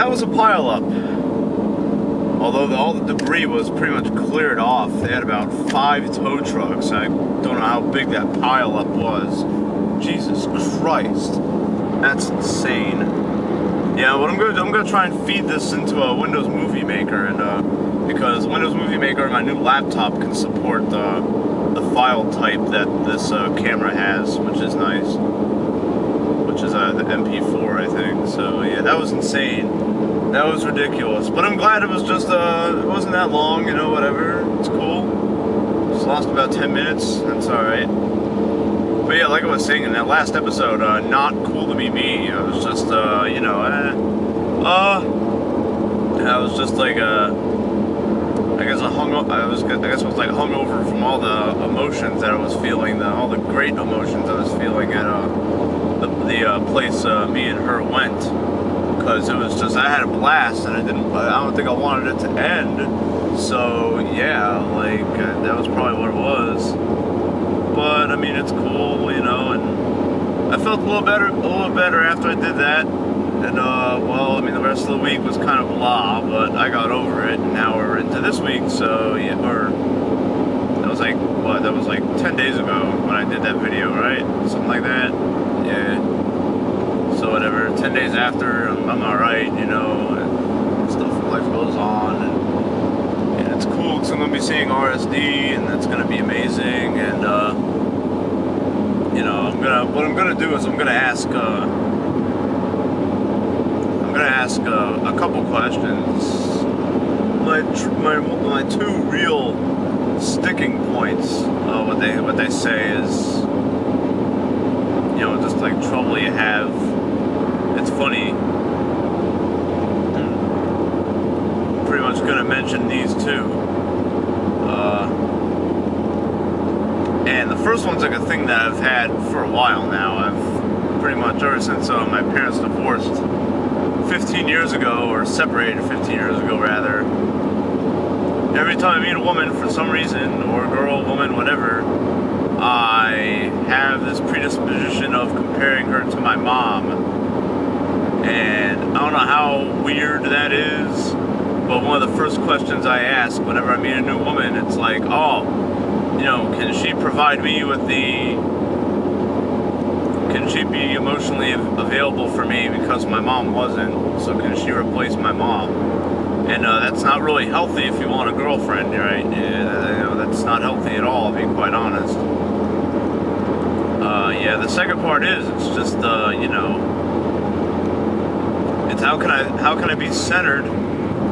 that was a pileup. Although all the debris was pretty much cleared off. They had about 5 tow trucks. I don't know how big that pileup was. Jesus Christ. That's insane. Yeah, what I'm gonna try and feed this into a Windows Movie Maker, and because Windows Movie Maker on my new laptop can support the file type that this camera has, which is nice. Which is the MP4, I think. So yeah, that was insane. That was ridiculous. But I'm glad it was just it wasn't that long, you know, whatever. It's cool. Just lost about 10 minutes. That's alright. But yeah, like I was saying in that last episode, not cool to be me. I was just, you know, I was just like, I guess I guess I was like hungover from all the emotions that I was feeling, all the great emotions I was feeling at the place me and her went, because it was just, I had a blast, and I don't think I wanted it to end. So yeah, like that was probably what it was. But I mean, it's cool, you know, and I felt a little better after I did that. And well, I mean, the rest of the week was kind of blah, but I got over it, and now we're into this week. So yeah, or that was like what? That was like 10 days ago when I did that video, right? Something like that. Yeah. So whatever. 10 days after, I'm all right, you know. And stuff, life goes on, and it's cool because I'm gonna be seeing RSD, and that's gonna be amazing. And you know, what I'm gonna do is I'm gonna ask a couple questions. My 2 real sticking points. What they say is, you know, just like trouble you have. It's funny. I'm pretty much gonna mention these 2. And the first one's like a thing that I've had for a while now. I've pretty much ever since my parents divorced 15 years ago, or separated 15 years ago rather. Every time I meet a woman for some reason, or a girl, woman, whatever, I have this predisposition of comparing her to my mom. And I don't know how weird that is, but one of the first questions I ask whenever I meet a new woman, it's like, oh, you know, can she provide me with can she be emotionally available for me because my mom wasn't, so can she replace my mom? And that's not really healthy if you want a girlfriend, right? Yeah, you know, that's not healthy at all, to be quite honest. Yeah, the second part is, it's just, you know, it's how can I be centered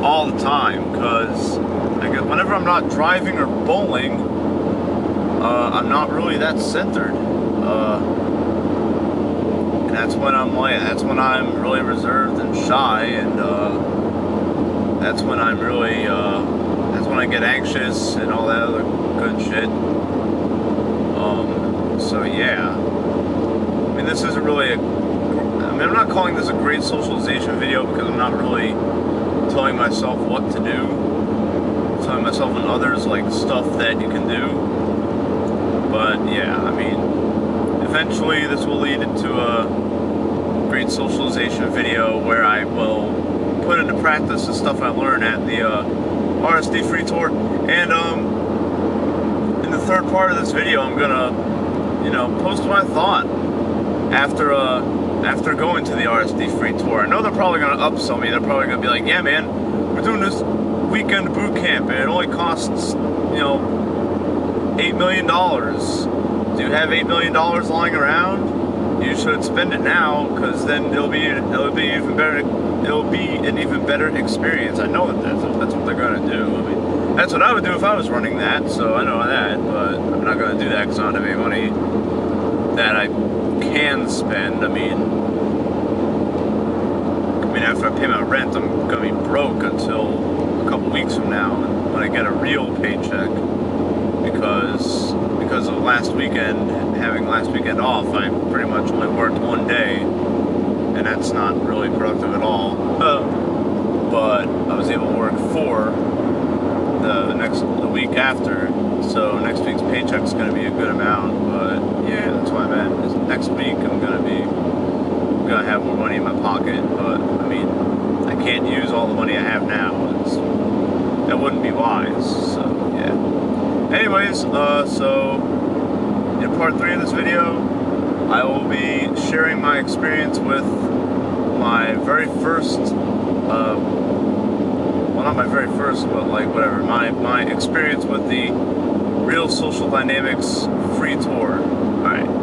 all the time? Because I guess whenever I'm not driving or bowling, I'm not really that centered. And that's when I'm really reserved and shy, and that's when I'm really, that's when I get anxious and all that other good shit. So yeah. I mean, this isn't really I'm not calling this a great socialization video because I'm not really telling myself what to do. I'm telling myself and others, like, stuff that you can do. But yeah, I mean, eventually this will lead into a great socialization video where I will put into practice the stuff I learned at the RSD free tour. And in the third part of this video, I'm gonna, you know, post my thought after going to the RSD free tour. I know they're probably gonna upsell me. They're probably gonna be like, yeah, man, we're doing this weekend boot camp, and it only costs, you know, $8 million. Do you have $8 million lying around? You should spend it now, because then it'll be even better. It'll be an even better experience. I know that's what they're gonna do. I mean, that's what I would do if I was running that. So I know that, but I'm not gonna do that because I don't have any money that I can spend. I mean, after I pay my rent, I'm gonna be broke until a couple weeks from now, when I get a real paycheck. Because of last weekend, having last weekend off, I pretty much only worked one day, and that's not really productive at all. But I was able to work 4 the week after, so next week's paycheck's gonna be a good amount. But yeah, that's why I'm at. Next week I'm gonna have more money in my pocket. But I mean, I can't use all the money I have now. That wouldn't be wise. So yeah. Anyways, so in part 3 of this video, I will be sharing my experience with my very first, well, not my very first, but like whatever, my experience with the Real Social Dynamics free tour. Alright.